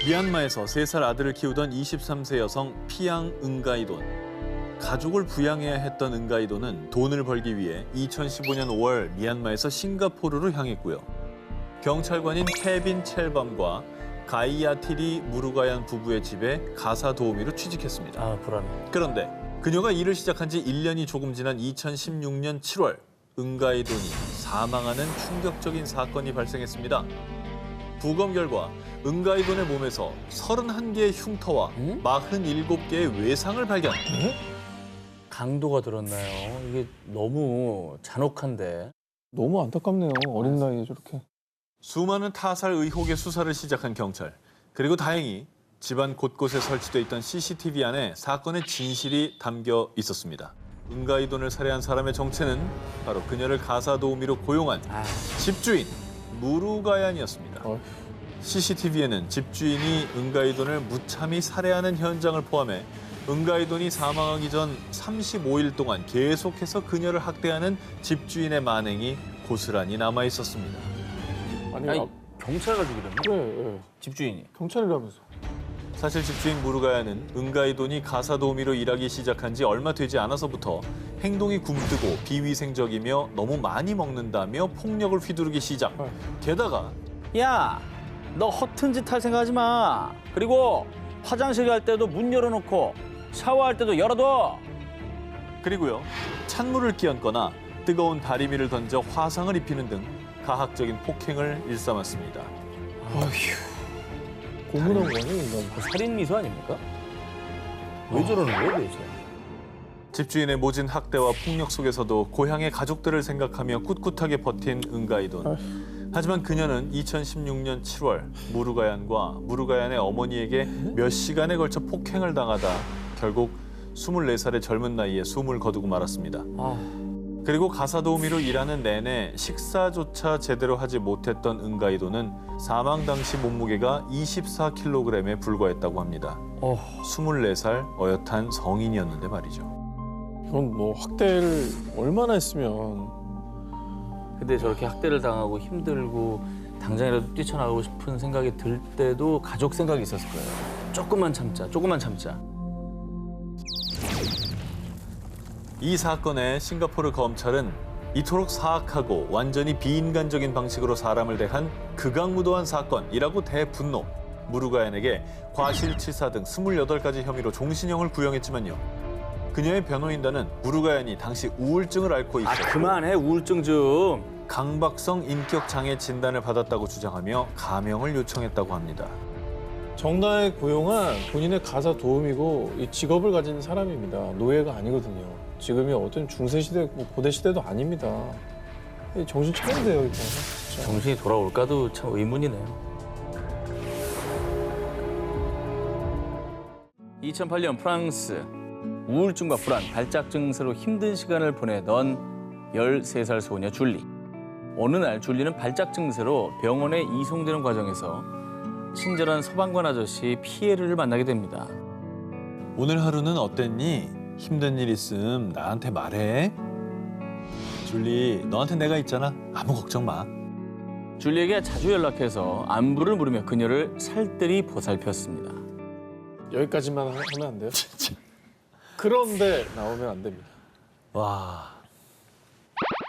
미얀마에서 3살 아들을 키우던 23세 여성 피앙 응가이돈. 가족을 부양해야 했던 응가이돈은 돈을 벌기 위해 2015년 5월 미얀마에서 싱가포르로 향했고요. 경찰관인 케빈 첼밤과 가이아티리 무루가얀 부부의 집에 가사 도우미로 취직했습니다. 아, 불안해. 그런데 그녀가 일을 시작한 지 1년이 조금 지난 2016년 7월 응가이돈이 사망하는 충격적인 사건이 발생했습니다. 부검 결과 응가이돈의 몸에서 31개의 흉터와 47개의 외상을 발견. 강도가 들었나요? 이게 너무 잔혹한데. 너무 안타깝네요. 어린 나이에 저렇게. 수많은 타살 의혹의 수사를 시작한 경찰. 그리고 다행히 집안 곳곳에 설치돼 있던 CCTV 안에 사건의 진실이 담겨 있었습니다. 응가이돈을 살해한 사람의 정체는 바로 그녀를 가사 도우미로 고용한 집주인 무루가얀이었습니다. CCTV에는 집주인이 응가이돈을 무참히 살해하는 현장을 포함해 응가이돈이 사망하기 전 35일 동안 계속해서 그녀를 학대하는 집주인의 만행이 고스란히 남아 있었습니다. 아니, 경찰가 죽이던데? 그래, 집주인이. 경찰이라면서. 사실 집주인 무루가야는 응가이돈이 가사 도우미로 일하기 시작한 지 얼마 되지 않아서부터 행동이 굼뜨고 비위생적이며 너무 많이 먹는다며 폭력을 휘두르기 시작. 게다가 야, 너 허튼 짓 할 생각하지 마. 그리고 화장실 갈 때도 문 열어놓고 샤워할 때도 열어둬. 그리고요, 찬물을 끼얹거나 뜨거운 다리미를 던져 화상을 입히는 등 가학적인 폭행을 일삼았습니다. 고문한 거네, 인간. 살인 미수 아닙니까? 왜 저러는 거예요, 도대체? 집주인의 모진 학대와 폭력 속에서도 고향의 가족들을 생각하며 꿋꿋하게 버틴 응가이돈. 하지만 그녀는 2016년 7월 무루가얀과 무루가얀의 어머니에게 몇 시간에 걸쳐 폭행을 당하다 결국 24살의 젊은 나이에 숨을 거두고 말았습니다. 그리고 가사 도우미로 일하는 내내 식사조차 제대로 하지 못했던 응가이돈은 사망 당시 몸무게가 24kg에 불과했다고 합니다. 24살 어엿한 성인이었는데 말이죠. 이건 뭐 학대를 얼마나 했으면. 근데 저렇게 학대를 당하고 힘들고 당장이라도 뛰쳐나가고 싶은 생각이 들 때도 가족 생각이 있었을 거예요. 조금만 참자, 조금만 참자. 이 사건에 싱가포르 검찰은 이토록 사악하고 완전히 비인간적인 방식으로 사람을 대한 극악무도한 사건이라고 대분노. 무루가얀에게 과실치사 등 28가지 혐의로 종신형을 구형했지만요. 그녀의 변호인단은 무루가얀이 당시 우울증을 앓고 있었고 그만해, 우울증 좀. 강박성 인격장애 진단을 받았다고 주장하며 가명을 요청했다고 합니다. 정당에 고용한 본인의 가사 도우미고 이 직업을 가진 사람입니다. 노예가 아니거든요. 지금이 어떤 중세시대, 뭐 고대시대도 아닙니다. 정신 차려야 돼요, 이거. 진짜. 정신이 돌아올까도 참 의문이네요. 2008년 프랑스. 우울증과 불안, 발작 증세로 힘든 시간을 보내던 13살 소녀 줄리. 어느 날 줄리는 발작 증세로 병원에 이송되는 과정에서 친절한 소방관 아저씨 피에르를 만나게 됩니다. 오늘 하루는 어땠니? 힘든 일 있음 나한테 말해. 줄리, 너한테 내가 있잖아. 아무 걱정 마. 줄리에게 자주 연락해서 안부를 물으며 그녀를 살뜰히 보살폈습니다. 여기까지만 하면 안 돼요? 그런데 나오면 안 됩니다. 와.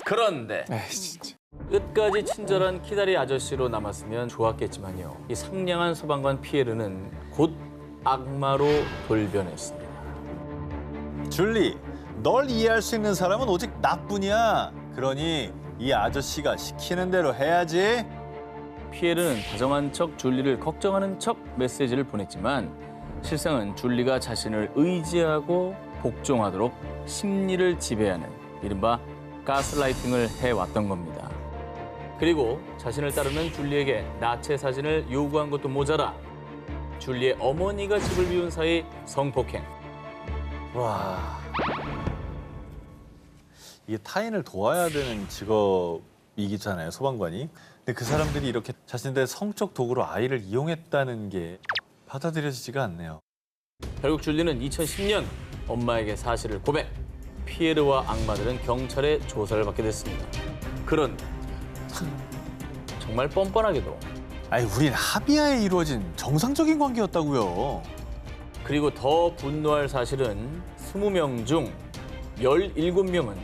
그런데 에이, 진짜. 끝까지 친절한 키다리 아저씨로 남았으면 좋았겠지만요. 이 상냥한 소방관 피에르는 곧 악마로 돌변했습니다. 줄리, 널 이해할 수 있는 사람은 오직 나뿐이야. 그러니 이 아저씨가 시키는 대로 해야지. 피에르는 다정한 척 줄리를 걱정하는 척 메시지를 보냈지만 실상은 줄리가 자신을 의지하고 복종하도록 심리를 지배하는 이른바 가스라이팅을 해왔던 겁니다. 그리고 자신을 따르는 줄리에게 나체 사진을 요구한 것도 모자라 줄리의 어머니가 집을 비운 사이 성폭행. 와. 이게 타인을 도와야 되는 직업이잖아요, 소방관이. 근데 그 사람들이 이렇게 자신들의 성적 도구로 아이를 이용했다는 게 받아들여지지가 않네요. 결국 줄리는 2010년 엄마에게 사실을 고백. 피에르와 악마들은 경찰의 조사를 받게 됐습니다. 그런데 정말 뻔뻔하게도 아니, 우린 합의하에 이루어진 정상적인 관계였다고요. 그리고 더 분노할 사실은 20명 중 17명은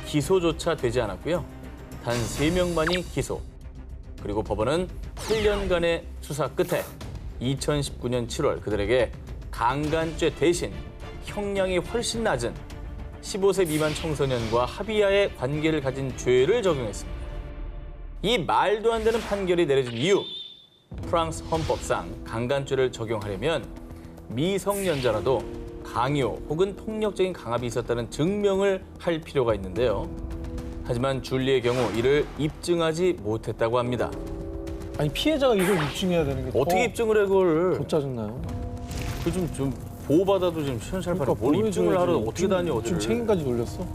기소조차 되지 않았고요. 단 3명만이 기소. 그리고 법원은 8년간의 수사 끝에 2019년 7월 그들에게 강간죄 대신 형량이 훨씬 낮은 15세 미만 청소년과 합의하에 관계를 가진 죄를 적용했습니다. 이 말도 안 되는 판결이 내려진 이유, 프랑스 헌법상 강간죄를 적용하려면 미성년자라도 강요 혹은 폭력적인 강압이 있었다는 증명을 할 필요가 있는데요. 하지만 줄리의 경우 이를 입증하지 못했다고 합니다. 아니 피해자가 이걸 입증해야 되는 게 어떻게 입증을 해 그걸? 더 짜증나요. 그 좀 보호받아도 지금 시원살팔이 뭘 입증을 하러 어떻게 다녀 지금 어디를. 책임까지 돌렸어.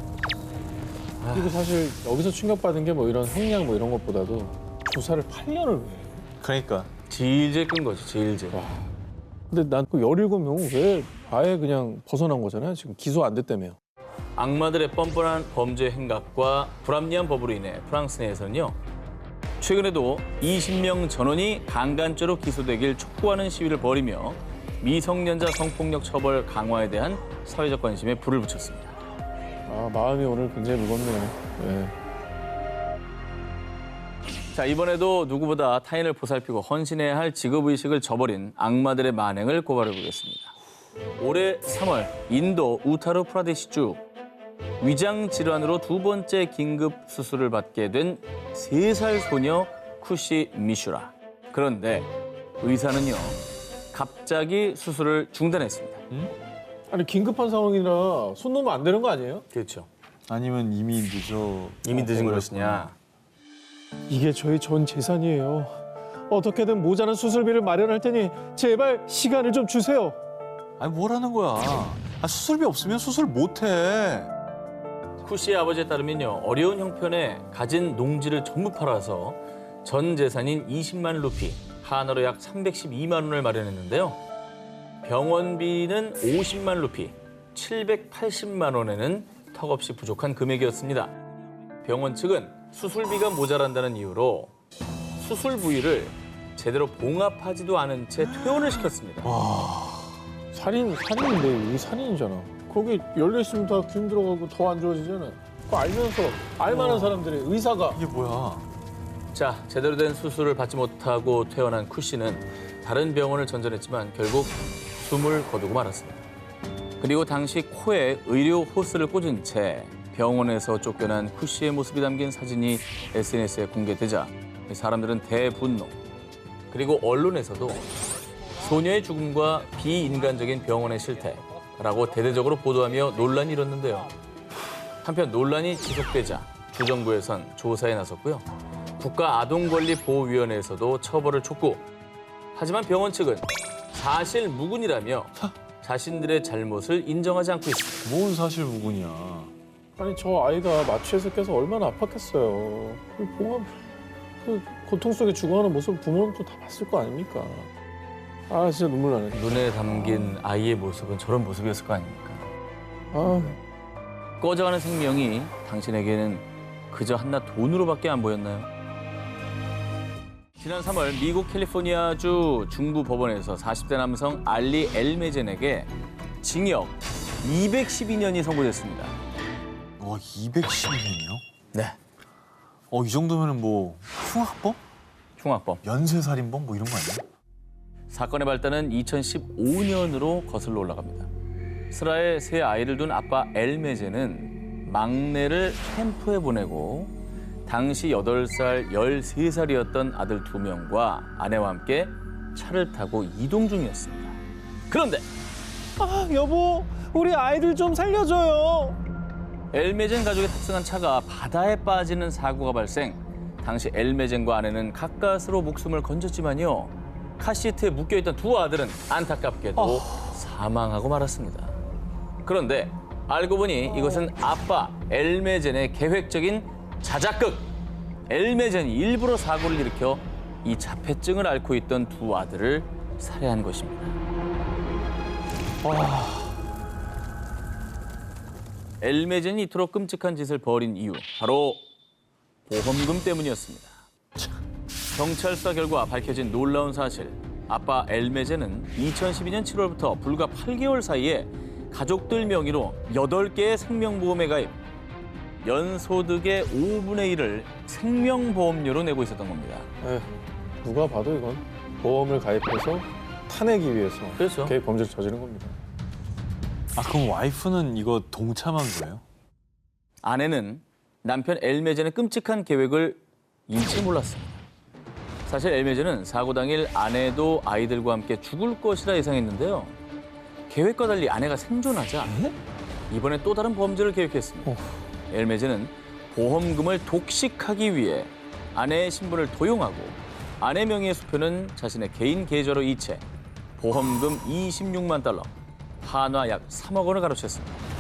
그리고 사실 여기서 충격받은 게 뭐 이런 형량 뭐 이런 것보다도 조사를 8년을 왜 해요? 그러니까 질질 끈 거지 질질. 근데 난 그 17명은 왜 아예 그냥 벗어난 거잖아요. 지금 기소 안 됐다며요. 악마들의 뻔뻔한 범죄 행각과 불합리한 법으로 인해 프랑스 내에서는요. 최근에도 20명 전원이 강간죄로 기소되길 촉구하는 시위를 벌이며 미성년자 성폭력 처벌 강화에 대한 사회적 관심에 불을 붙였습니다. 아 마음이 오늘 굉장히 무겁네요. 네. 자, 이번에도 누구보다 타인을 보살피고 헌신해야 할 직업의식을 저버린 악마들의 만행을 고발해보겠습니다. 올해 3월 인도 우타르 프라데시주 위장 질환으로 2번째 긴급 수술을 받게 된 3살 소녀 쿠시 미슈라. 그런데 의사는요, 갑자기 수술을 중단했습니다. 아니 긴급한 상황이라 손 놓으면 안 되는 거 아니에요? 그렇죠. 아니면 이미 늦어. 이미 늦은 것이냐. 이게 저희 전 재산이에요. 어떻게든 모자란 수술비를 마련할 테니 제발 시간을 좀 주세요. 아니, 뭐라는 거야. 아, 수술비 없으면 수술 못 해. 쿠시의 아버지에 따르면요, 어려운 형편에 가진 농지를 전부 팔아서 전 재산인 20만 루피, 한화로 약 312만 원을 마련했는데요. 병원비는 50만 루피, 780만 원에는 턱없이 부족한 금액이었습니다. 병원 측은 수술비가 모자란다는 이유로 수술 부위를 제대로 봉합하지도 않은 채 퇴원을 시켰습니다. 살인인데 이게 살인이잖아. 거기 열려 있으면 다 기름 들어가고 더 안 좋아지잖아요. 그거 알면서 알만한 사람들이 의사가 이게 뭐야. 자, 제대로 된 수술을 받지 못하고 퇴원한 쿠 씨는 다른 병원을 전전했지만 결국 숨을 거두고 말았습니다. 그리고 당시 코에 의료 호스를 꽂은 채 병원에서 쫓겨난 쿠 씨의 모습이 담긴 사진이 SNS에 공개되자 사람들은 대분노. 그리고 언론에서도 소녀의 죽음과 비인간적인 병원의 실태라고 대대적으로 보도하며 논란이 일었는데요. 한편 논란이 지속되자 주정부에선 조사에 나섰고요. 국가아동권리보호위원회에서도 처벌을 촉구. 하지만 병원 측은 사실 무근이라며 자신들의 잘못을 인정하지 않고 있습니다. 뭔 사실 무근이야. 아니 저 아이가 마취해서 깨서 얼마나 아팠겠어요. 그 봉합 그 고통 속에 죽어가는 모습 부모는 또 다 봤을 거 아닙니까? 아 진짜 눈물 나네. 눈에 담긴 아이의 모습은 저런 모습이었을 거 아닙니까? 아 꺼져가는 생명이 당신에게는 그저 한낱 돈으로밖에 안 보였나요? 지난 3월 미국 캘리포니아주 중부 법원에서 40대 남성 알리 엘메젠에게 징역 212년이 선고됐습니다. 와, 212년이요? 네. 이 정도면은 뭐 흉악범? 흉악범. 연쇄살인범 뭐 이런 거 아니야? 사건의 발단은 2015년으로 거슬러 올라갑니다. 스라에 세 아이를 둔 아빠 엘메제는 막내를 캠프에 보내고 당시 8살, 13살이었던 아들 2명과 아내와 함께 차를 타고 이동 중이었습니다. 그런데 아, 여보 우리 아이들 좀 살려줘요. 엘메젠 가족이 탑승한 차가 바다에 빠지는 사고가 발생. 당시 엘메젠과 아내는 가까스로 목숨을 건졌지만요. 카시트에 묶여있던 두 아들은 안타깝게도 사망하고 말았습니다. 그런데 알고 보니 이것은 아빠 엘메젠의 계획적인 자작극. 엘메젠이 일부러 사고를 일으켜 이 자폐증을 앓고 있던 두 아들을 살해한 것입니다. 엘메젠이 이토록 끔찍한 짓을 벌인 이유, 바로 보험금 때문이었습니다. 경찰 수사 결과 밝혀진 놀라운 사실. 아빠 엘메제는 2012년 7월부터 불과 8개월 사이에 가족들 명의로 8개의 생명보험에 가입. 연소득의 5분의 1을 생명보험료로 내고 있었던 겁니다. 에휴, 누가 봐도 이건 보험을 가입해서 타내기 위해서 그렇죠. 계획 범죄를 저지른 겁니다. 아 그럼 와이프는 이거 동참한 거예요? 아내는 남편 엘메젠의 끔찍한 계획을 일치 몰랐습니다. 사실 엘메젠은 사고 당일 아내도 아이들과 함께 죽을 것이라 예상했는데요. 계획과 달리 아내가 생존하자 이번에 또 다른 범죄를 계획했습니다. 엘메젠은 보험금을 독식하기 위해 아내의 신분을 도용하고 아내 명의의 수표는 자신의 개인 계좌로 이체, 보험금 26만 달러, 한화 약 3억 원을 가로챘습니다.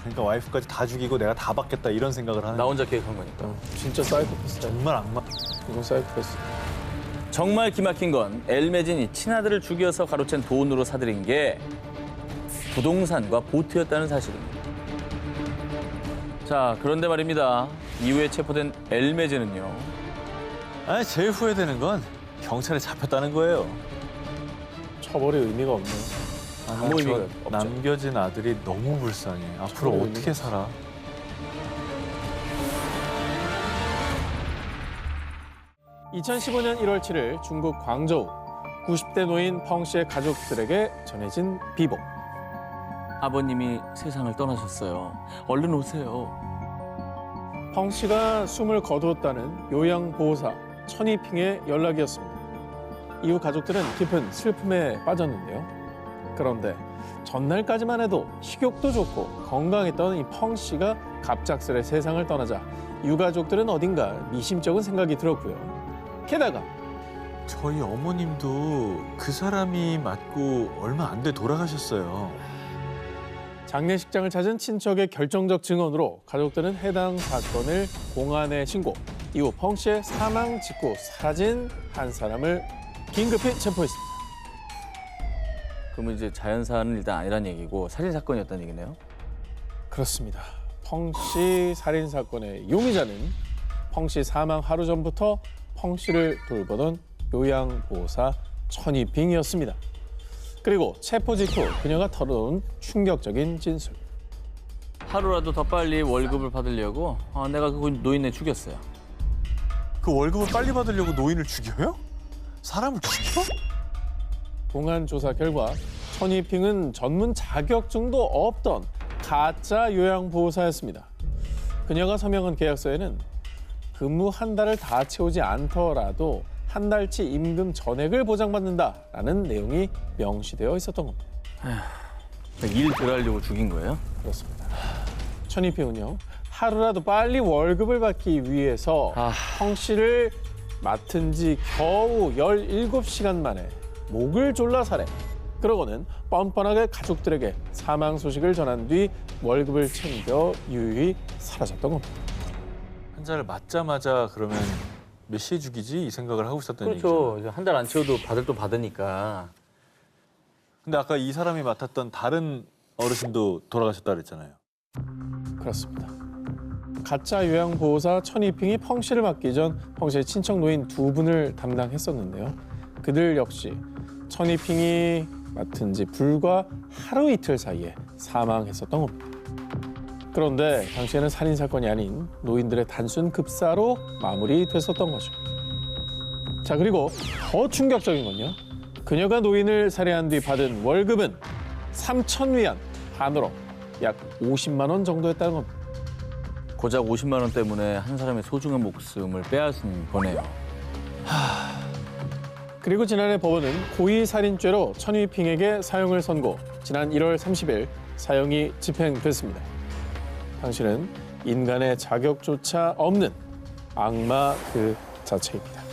그러니까 와이프까지 다 죽이고 내가 다 받겠다 이런 생각을 하는 나 혼자 계획한 거니까. 진짜 사이코패스다. 정말 악마. 이건 사이코패스. 정말 기막힌 건 엘메진이 친아들을 죽여서 가로챈 돈으로 사들인 게 부동산과 보트였다는 사실입니다. 자, 그런데 말입니다. 이후에 체포된 엘메진은요. 아니 제일 후회되는 건 경찰에 잡혔다는 거예요. 처벌의 의미가 없네요. 아무 의미가 없죠. 남겨진 아들이 너무 불쌍해. 앞으로 정말 어떻게 살아? 2015년 1월 7일 중국 광저우 90대 노인 펑 씨의 가족들에게 전해진 비보. 아버님이 세상을 떠나셨어요. 얼른 오세요. 펑 씨가 숨을 거두었다는 요양보호사 천이핑의 연락이었습니다. 이후 가족들은 깊은 슬픔에 빠졌는데요. 그런데 전날까지만 해도 식욕도 좋고 건강했던 이 펑 씨가 갑작스레 세상을 떠나자 유가족들은 어딘가 미심쩍은 생각이 들었고요. 게다가 저희 어머님도 그 사람이 맞고 얼마 안 돼 돌아가셨어요. 장례식장을 찾은 친척의 결정적 증언으로 가족들은 해당 사건을 공안에 신고, 이후 펑 씨의 사망 직후 사라진 한 사람을 긴급히 체포했습니다. 그러면 이제 자연사는 일단 아니란 얘기고 살인 사건이었다는 얘기네요. 그렇습니다. 펑 씨 살인 사건의 용의자는 펑 씨 사망 하루 전부터 펑 씨를 돌보던 요양보호사 천이핑이었습니다. 그리고 체포 직후 그녀가 털어놓은 충격적인 진술. 하루라도 더 빨리 월급을 받으려고 내가 그 노인네 죽였어요. 그 월급을 빨리 받으려고 노인을 죽여요? 사람을 죽여? 공안 조사 결과 천이핑은 전문 자격증도 없던 가짜 요양보호사였습니다. 그녀가 서명한 계약서에는 근무 한 달을 다 채우지 않더라도 한 달치 임금 전액을 보장받는다라는 내용이 명시되어 있었던 겁니다. 일 들어가려고 죽인 거예요? 그렇습니다. 천이핑은요, 하루라도 빨리 월급을 받기 위해서 펑 씨를 맡은 지 겨우 17시간 만에 목을 졸라 살해. 그러고는 뻔뻔하게 가족들에게 사망 소식을 전한 뒤 월급을 챙겨 유유히 사라졌던 겁니다. 환자를 맞자마자 그러면 몇 시에 죽이지? 이 생각을 하고 있었던 그렇죠. 얘기죠. 한 달 안 채워도 받을 또 받으니까. 근데 아까 이 사람이 맡았던 다른 어르신도 돌아가셨다 그랬잖아요. 그렇습니다. 가짜 요양보호사 천이핑이 펑 씨를 맡기 전 펑 씨의 친척 노인 두 분을 담당했었는데요. 그들 역시 천이핑이 맡은 지 불과 하루 이틀 사이에 사망했었던 겁니다. 그런데 당시에는 살인 사건이 아닌 노인들의 단순 급사로 마무리됐었던 거죠. 자, 그리고 더 충격적인 건요. 그녀가 노인을 살해한 뒤 받은 월급은 3,000위안, 한으로 약 50만 원 정도였다는 겁니다. 고작 50만 원 때문에 한 사람의 소중한 목숨을 빼앗은 거네요. 그리고 지난해 법원은 고의살인죄로 천이핑에게 사형을 선고, 지난 1월 30일 사형이 집행됐습니다. 당신은 인간의 자격조차 없는 악마 그 자체입니다.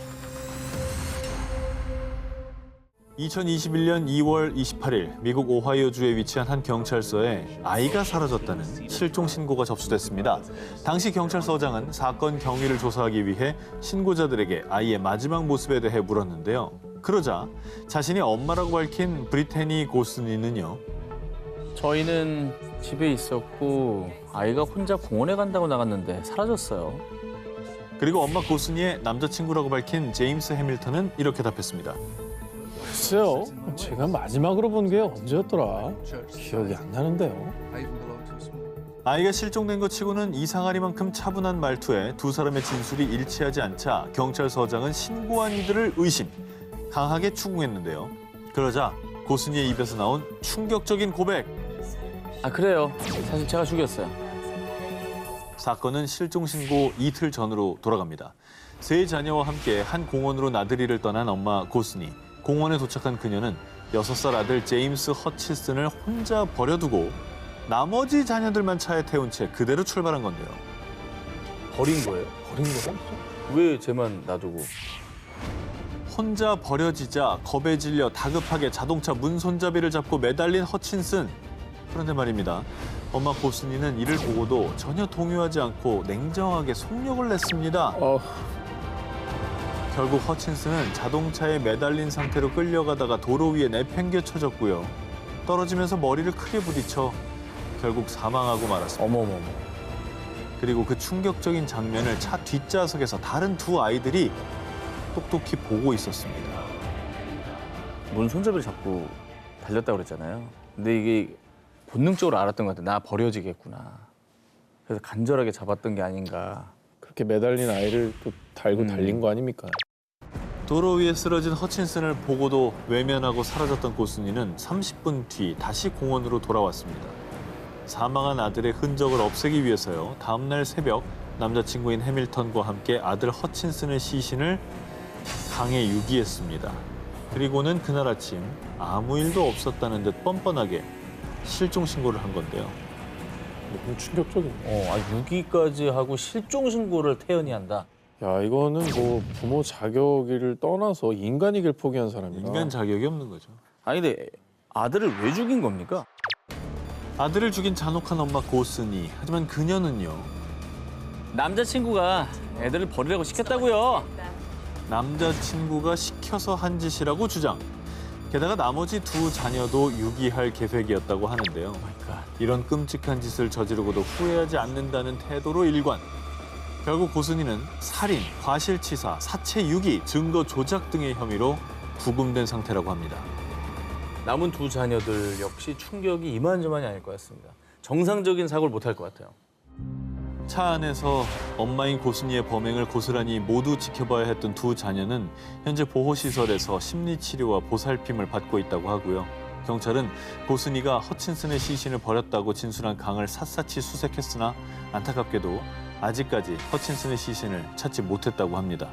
2021년 2월 28일 미국 오하이오주에 위치한 한 경찰서에 아이가 사라졌다는 실종 신고가 접수됐습니다. 당시 경찰서장은 사건 경위를 조사하기 위해 신고자들에게 아이의 마지막 모습에 대해 물었는데요. 그러자 자신이 엄마라고 밝힌 브리테니 고스니는요. 저희는 집에 있었고 아이가 혼자 공원에 간다고 나갔는데 사라졌어요. 그리고 엄마 고스니의 남자친구라고 밝힌 제임스 해밀턴은 이렇게 답했습니다. 글쎄요. 제가 마지막으로 본 게 언제였더라? 기억이 안 나는데요. 아이가 실종된 것 치고는 이상하리만큼 차분한 말투에 두 사람의 진술이 일치하지 않자 경찰서장은 신고한 이들을 의심, 강하게 추궁했는데요. 그러자 고스니의 입에서 나온 충격적인 고백. 아 그래요. 사실 제가 죽였어요. 사건은 실종 신고 이틀 전으로 돌아갑니다. 세 자녀와 함께 한 공원으로 나들이를 떠난 엄마 고스니. 공원에 도착한 그녀는 6살 아들 제임스 허치슨을 혼자 버려두고 나머지 자녀들만 차에 태운 채 그대로 출발한 건데요. 버린 거예요? 버린 거야? 왜 쟤만 놔두고? 혼자 버려지자 겁에 질려 다급하게 자동차 문 손잡이를 잡고 매달린 허친슨. 그런데 말입니다. 엄마 고스니는 이를 보고도 전혀 동요하지 않고 냉정하게 속력을 냈습니다. 결국 허친슨은 자동차에 매달린 상태로 끌려가다가 도로 위에 내팽개쳐졌고요. 떨어지면서 머리를 크게 부딪혀 결국 사망하고 말았습니다. 어머머머. 그리고 그 충격적인 장면을 차 뒷좌석에서 다른 두 아이들이 똑똑히 보고 있었습니다. 문 손잡이를 잡고 달렸다고 그랬잖아요. 근데 이게 본능적으로 알았던 것 같아요. 나 버려지겠구나. 그래서 간절하게 잡았던 게 아닌가. 그렇게 매달린 아이를 또 달고 달린 거 아닙니까? 도로 위에 쓰러진 허친슨을 보고도 외면하고 사라졌던 고스니는 30분 뒤 다시 공원으로 돌아왔습니다. 사망한 아들의 흔적을 없애기 위해서요. 다음 날 새벽 남자친구인 해밀턴과 함께 아들 허친슨의 시신을 강에 유기했습니다. 그리고는 그날 아침 아무 일도 없었다는 듯 뻔뻔하게 실종 신고를 한 건데요. 너무 충격적이네. 유기까지 하고 실종 신고를 태연히 한다. 야, 이거는 뭐 부모 자격을 떠나서 인간이길 포기한 사람이다. 인간 자격이 없는 거죠. 아니 근데 아들을 왜 죽인 겁니까? 아들을 죽인 잔혹한 엄마 고스니. 하지만 그녀는요. 남자친구가 애들을 버리라고 시켰다고요. 남자친구가 시켜서 한 짓이라고 주장. 게다가 나머지 두 자녀도 유기할 계획이었다고 하는데요. 이런 끔찍한 짓을 저지르고도 후회하지 않는다는 태도로 일관. 결국 고스니는 살인, 과실치사, 사체 유기, 증거 조작 등의 혐의로 구금된 상태라고 합니다. 남은 두 자녀들 역시 충격이 이만저만이 아닐 것 같습니다. 정상적인 사고를 못 할 것 같아요. 차 안에서 엄마인 고스니의 범행을 고스란히 모두 지켜봐야 했던 두 자녀는 현재 보호시설에서 심리치료와 보살핌을 받고 있다고 하고요. 경찰은 고스니가 허친슨의 시신을 버렸다고 진술한 강을 샅샅이 수색했으나 안타깝게도 아직까지 허친슨의 시신을 찾지 못했다고 합니다.